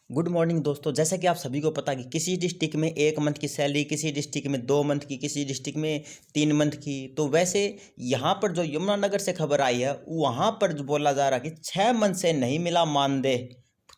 Good morning दोस्तों। जैसा कि आप सभी को पता कि किसी डिस्ट्रिक्ट में 1 मंथ की सैलरी, किसी डिस्ट्रिक्ट में 2 मंथ की, किसी डिस्ट्रिक्ट में 3 मंथ की। तो वैसे यहाँ पर जो यमुनानगर से खबर आई है वहाँ पर जो बोला जा रहा है कि 6 मंथ से नहीं मिला मानदेय।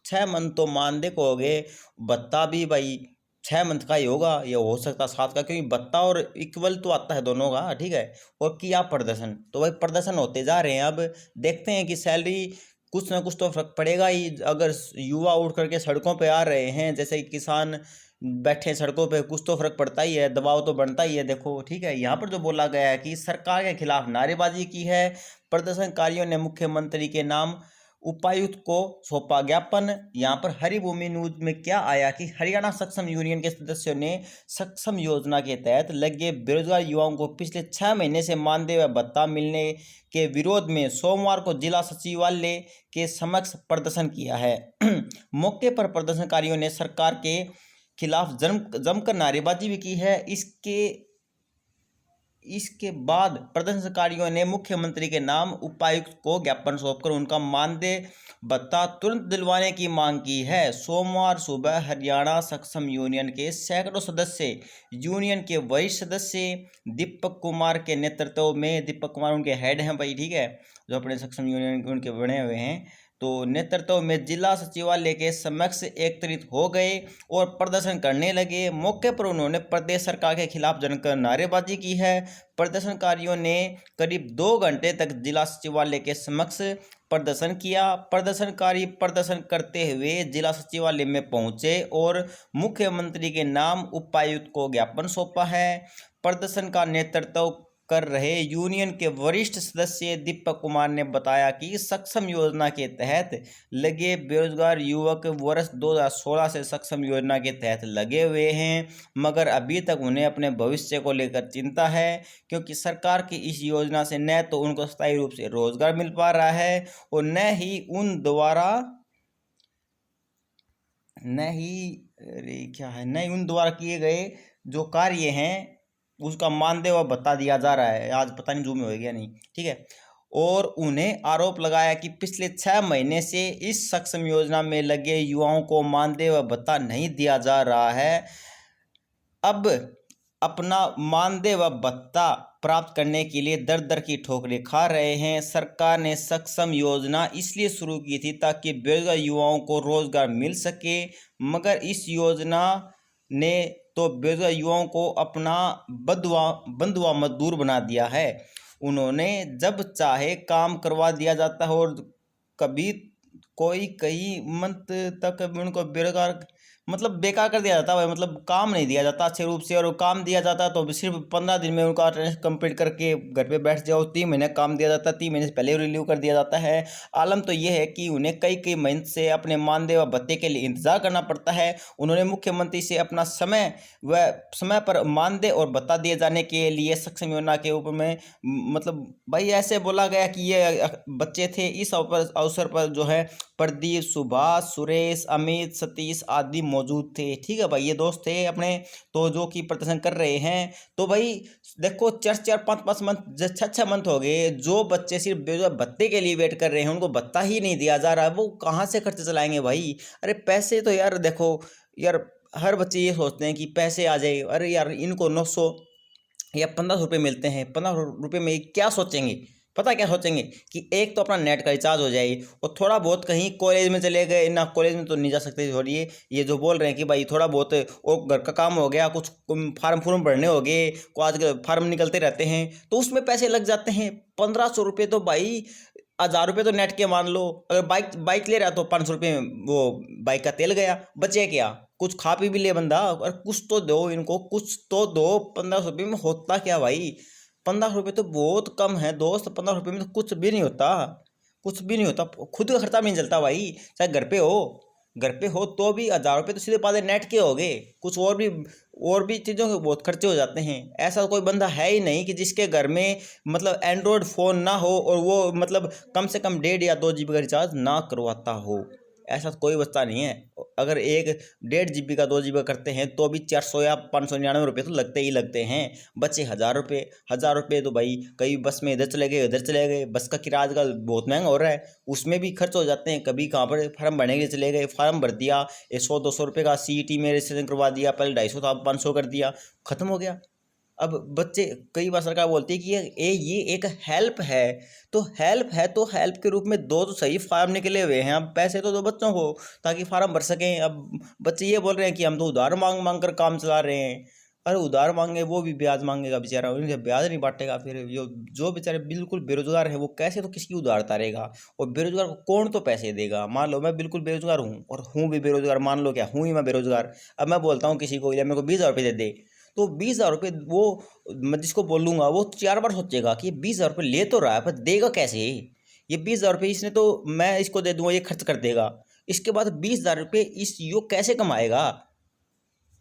6 मंथ तो मानदेय को हो गए, भत्ता भी भाई 6 मंथ का ही होगा, ये हो सकता 7 का, क्योंकि भत्ता और इक्वल तो आता है दोनों का, ठीक है। और किया प्रदर्शन, तो भाई प्रदर्शन होते जा रहे हैं। अब देखते हैं कि सैलरी कुछ ना कुछ तो फर्क पड़ेगा ही। अगर युवा उठ करके सड़कों पे आ रहे हैं, जैसे कि किसान बैठे सड़कों पे, कुछ तो फर्क पड़ता ही है, दबाव तो बढ़ता ही है। देखो ठीक है, यहाँ पर जो बोला गया है कि सरकार के खिलाफ नारेबाजी की है, प्रदर्शनकारियों ने मुख्यमंत्री के नाम उपायुक्त को सौंपा ज्ञापन। यहाँ पर हरिभूमि न्यूज में क्या आया कि हरियाणा सक्षम यूनियन के सदस्यों ने सक्षम योजना के तहत लगे बेरोजगार युवाओं को पिछले 6 महीने से मानदेय व भत्ता मिलने के विरोध में सोमवार को जिला सचिवालय के समक्ष प्रदर्शन किया है। मौके पर प्रदर्शनकारियों ने सरकार के खिलाफ जमकर नारेबाजी भी की है। इसके बाद प्रदर्शनकारियों ने मुख्यमंत्री के नाम उपायुक्त को ज्ञापन सौंपकर उनका मानदेय भत्ता तुरंत दिलवाने की मांग की है। सोमवार सुबह हरियाणा सक्षम यूनियन के सैकड़ों सदस्य, यूनियन के वरिष्ठ सदस्य दीपक कुमार के नेतृत्व में, दीपक कुमार उनके हेड हैं भाई, ठीक है, जो अपने सक्षम यूनियन उनके बने हुए हैं, तो नेतृत्व में जिला सचिवालय के समक्ष एकत्रित हो गए और प्रदर्शन करने लगे। मौके पर उन्होंने प्रदेश सरकार के खिलाफ जमकर नारेबाजी की है। प्रदर्शनकारियों ने करीब 2 घंटे तक जिला सचिवालय के समक्ष प्रदर्शन किया। प्रदर्शनकारी प्रदर्शन करते हुए जिला सचिवालय में पहुंचे और मुख्यमंत्री के नाम उपायुक्त को ज्ञापन सौंपा है। प्रदर्शन का नेतृत्व कर रहे यूनियन के वरिष्ठ सदस्य दीपक कुमार ने बताया कि सक्षम योजना के तहत लगे बेरोजगार युवक वर्ष 2016 से सक्षम योजना के तहत लगे हुए हैं, मगर अभी तक उन्हें अपने भविष्य को लेकर चिंता है, क्योंकि सरकार की इस योजना से न तो उनको स्थायी रूप से रोजगार मिल पा रहा है और न ही उन द्वारा किए गए जो कार्य हैं उसका मानदेय व भत्ता दिया जा रहा है। आज पता नहीं जूम में हो गया नहीं, ठीक है। और उन्हें आरोप लगाया कि पिछले 6 महीने से इस सक्षम योजना में लगे युवाओं को मानदेय व भत्ता नहीं दिया जा रहा है। अब अपना मानदेय व भत्ता प्राप्त करने के लिए दर दर की ठोकरें खा रहे हैं। सरकार ने सक्षम योजना इसलिए शुरू की थी ताकि बेरोजगार युवाओं को रोजगार मिल सके, मगर इस योजना ने तो बेरोजगार युवाओं को अपना बंधुआ मजदूर बना दिया है। उन्होंने जब चाहे काम करवा दिया जाता है और कभी कोई कई मंथ तक उनको बेरोजगार मतलब बेकार कर दिया जाता है, मतलब काम नहीं दिया जाता अच्छे रूप से। और काम दिया जाता तो सिर्फ 15 दिन में उनका अटेंडेंस कंप्लीट करके घर पे बैठ जाओ। 3 महीने काम दिया जाता, 3 महीने से पहले रिलीव कर दिया जाता है। आलम तो ये है कि उन्हें कई कई महीने से अपने मानदेय व भत्ते के लिए इंतजार करना पड़ता है। उन्होंने मुख्यमंत्री से अपना समय पर मानदेय और भत्ता दिए जाने के लिए सक्षम योजना के ऊपर में मतलब भाई ऐसे बोला गया कि ये बच्चे थे। इस अवसर पर जो है प्रदीप, सुभाष, सुरेश, अमित, सतीश आदि मौजूद थे, ठीक है भाई। ये दोस्त थे अपने, तो जो कि प्रदर्शन कर रहे हैं। तो भाई देखो 4-4, 5-5 मंथ, 6-6 मंथ हो गए, जो बच्चे सिर्फ बेरोजगार भत्ते के लिए वेट कर रहे हैं उनको भत्ता ही नहीं दिया जा रहा है, वो कहाँ से खर्चे चलाएंगे भाई। अरे पैसे तो यार देखो यार, हर बच्चे ये सोचते हैं कि पैसे आ जाए। अरे यार इनको 900 या 1500 रुपये मिलते हैं, 1500 रुपये में क्या सोचेंगे, पता क्या सोचेंगे कि एक तो अपना नेट का रिचार्ज हो जाए और थोड़ा बहुत कहीं कॉलेज में चले गए ना, कॉलेज में तो नहीं जा सकते छोड़िए, ये जो बोल रहे हैं कि भाई थोड़ा बहुत और घर का काम हो गया, कुछ फार्म भरने हो गए, को आजकल फार्म निकलते रहते हैं तो उसमें पैसे लग जाते हैं। 1500 रुपये तो भाई, 1000 रुपये तो नेट के मान लो। अगर बाइक ले रहा तो 500 रुपये में वो बाइक का तेल गया, बचे क्या, कुछ खा पी भी ले बंदा, और कुछ तो दो इनको, कुछ तो दो। 1500 रुपये में होता क्या भाई, 1500 रुपये तो बहुत कम है दोस्त। 1500 रुपये में तो कुछ भी नहीं होता, कुछ भी नहीं होता। खुद का खर्चा भी नहीं चलता भाई, चाहे घर पे हो तो भी 1000 रुपये तो सीधे पाते नेट के हो गए। कुछ और भी चीज़ों के बहुत खर्चे हो जाते हैं। ऐसा कोई बंदा है ही नहीं कि जिसके घर में मतलब एंड्रॉयड फ़ोन ना हो और वो मतलब कम से कम 1.5 या 2 GB का रिचार्ज ना करवाता हो। ऐसा कोई बचता नहीं है। अगर एक 1.5 GB का 2 GB करते हैं तो भी 400 या 599 रुपये तो लगते ही लगते हैं। बच्चे 1000 रुपये तो भाई कई बस में इधर चले गए उधर चले गए, बस का किराया आजकल बहुत महंगा हो रहा है, उसमें भी खर्च हो जाते हैं। कभी कहाँ पर फार्म भरने के लिए चले गए, फार्म भर दिया, 100-200 रुपये का CET में रजिस्ट्रेशन करवा दिया, पहले 250 था 500 कर दिया, खत्म हो गया। अब बच्चे कई बार सरकार बोलती है कि ये एक हेल्प है, तो हेल्प है तो हेल्प के रूप में दो तो सही, फार्म निकले हुए हैं, अब पैसे तो दो बच्चों को ताकि फार्म भर सकें। अब बच्चे ये बोल रहे हैं कि हम तो उधार मांग मांग कर काम चला रहे हैं। अरे उधार मांगे वो भी ब्याज मांगेगा बेचारा, उनसे ब्याज नहीं बांटेगा, फिर जो बेचारे बिल्कुल बेरोजगार है वो कैसे तो किसकी उधार उतारेगा, और बेरोजगार को कौन तो पैसे देगा। मान लो मैं बिल्कुल बेरोजगार हूँ और हूँ भी बेरोजगार, मान लो क्या हूँ ही मैं बेरोजगार। अब मैं बोलता हूँ किसी को या मेरे को 20,000 रुपये दे दे, तो 20,000 रुपये वो मैं जिसको बोलूँगा वो 4 बार सोचेगा कि 20,000 रुपये ले तो रहा है पर देगा कैसे। ये 20,000 रुपये इसने तो मैं इसको दे दूंगा ये खर्च कर देगा, इसके बाद 20,000 रुपये इस यो कैसे कमाएगा,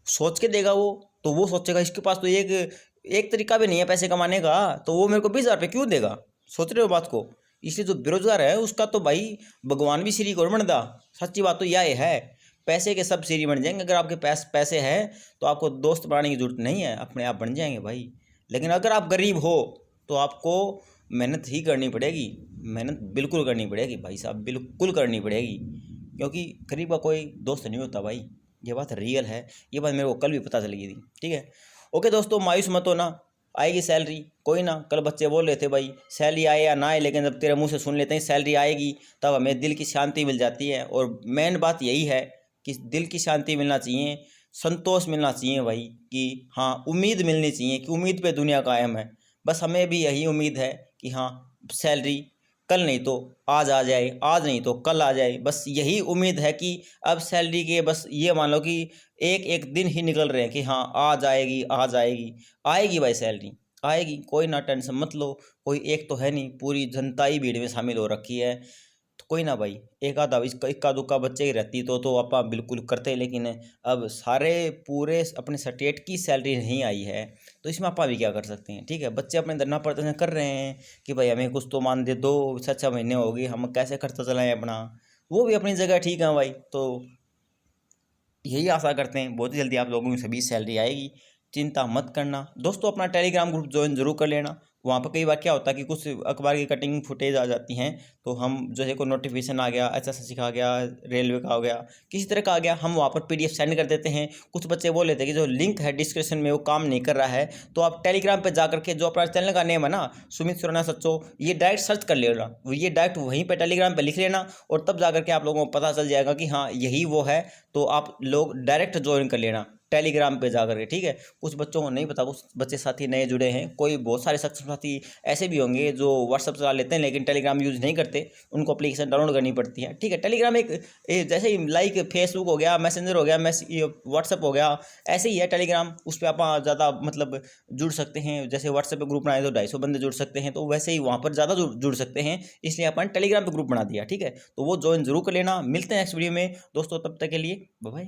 सोच के देगा वो। तो वो सोचेगा इसके पास तो एक तरीका भी नहीं है पैसे कमाने का, तो वो मेरे को 20,000 रुपये क्यों देगा। सोच रहे हो बात को। इसलिए जो बेरोजगार है उसका तो भाई भगवान भी श्री को बन दा। सच्ची बात तो यह है, पैसे के सब श्री बन जाएंगे। अगर आपके पास पैसे हैं तो आपको दोस्त बनाने की जरूरत नहीं है, अपने आप बन जाएंगे भाई। लेकिन अगर आप गरीब हो तो आपको मेहनत ही करनी पड़ेगी, मेहनत बिल्कुल करनी पड़ेगी भाई साहब, बिल्कुल करनी पड़ेगी, क्योंकि गरीब का कोई दोस्त नहीं होता भाई। ये बात रियल है, ये बात मेरे को कल भी पता चल गई थी। ठीक है, ओके दोस्तों, मायूस मत होना, आएगी सैलरी, कोई ना। कल बच्चे बोल रहे थे भाई सैलरी आए या ना आए, लेकिन जब तेरे मुंह से सुन लेते हैं सैलरी आएगी तब हमें दिल की शांति मिल जाती है। और मेन बात यही है कि दिल की शांति मिलना चाहिए, संतोष मिलना चाहिए भाई, कि हाँ उम्मीद मिलनी चाहिए कि उम्मीद पे दुनिया कायम है। बस हमें भी यही उम्मीद है कि हाँ सैलरी कल नहीं तो आज आ जाए, आज नहीं तो कल आ जाए। बस यही उम्मीद है कि अब सैलरी के बस ये मान लो कि एक एक दिन ही निकल रहे हैं कि हाँ आज आएगी आज आएगी, आएगी भाई सैलरी आएगी, कोई ना टेंशन मत लो। कोई एक तो है नहीं, पूरी जनता ही भीड़ में शामिल हो रखी है। तो कोई ना भाई, एक आधा इसका इक्का दुक्का बच्चे ही रहती तो आप बिल्कुल करते, लेकिन अब सारे पूरे अपने स्टेट की सैलरी नहीं आई है, तो इसमें आप भी क्या कर सकते हैं। ठीक है, बच्चे अपने धरना प्रदर्शन कर रहे हैं कि भाई हमें कुछ तो मान दे दो, 6-6 महीने हो गए हम कैसे खर्चा चलाएं अपना। वो भी अपनी जगह ठीक है भाई, तो यही आशा करते हैं बहुत ही जल्दी आप लोगों की सभी सैलरी आएगी, चिंता मत करना। दोस्तों अपना टेलीग्राम ग्रुप ज्वाइन जरूर कर लेना। वहाँ पर कई बार क्या होता है कि कुछ अखबार की कटिंग फुटेज आ जाती हैं, तो हम जो है कोई नोटिफिकेशन आ गया, SSC का आ गया, रेलवे का हो गया, किसी तरह का आ गया, हम वहाँ पर PDF सेंड कर देते हैं। कुछ बच्चे बोल लेते हैं कि जो लिंक है डिस्क्रिप्शन में वो काम नहीं कर रहा है, तो आप टेलीग्राम पर जा करके, जो अपना चैनल का नेम है ना सुमित सुराना सच्चो, ये डायरेक्ट सर्च कर लेना, ये डायरेक्ट वहीं पर टेलीग्राम पर लिख लेना, और तब जा करके आप लोगों को पता चल जाएगा कि हाँ यही वो है। तो आप लोग डायरेक्ट ज्वाइन कर लेना टेलीग्राम पे जा करके। ठीक है, कुछ बच्चों को नहीं पता, कुछ बच्चे साथी नए जुड़े हैं, कोई बहुत सारे सक्षम साथी ऐसे भी होंगे जो व्हाट्सअप चला लेते हैं लेकिन टेलीग्राम यूज़ नहीं करते, उनको एप्लीकेशन डाउनलोड करनी पड़ती है। ठीक है, टेलीग्राम एक जैसे ही लाइक फेसबुक हो गया, मैसेंजर हो गया, व्हाट्सअप हो गया, ऐसे ही है टेलीग्राम। उस पर आप ज़्यादा मतलब जुड़ सकते हैं। जैसे व्हाट्सएप पे ग्रुप बनाए तो 250 बंदे जुड़ सकते हैं, तो वैसे ही वहाँ पर ज़्यादा जुड़ सकते हैं, इसलिए अपन टेलीग्राम पर ग्रुप बना दिया। ठीक है, तो वो ज्वाइन जरूर कर लेना। मिलते हैं नेक्स्ट वीडियो में दोस्तों, तब तक के लिए बाय बाय।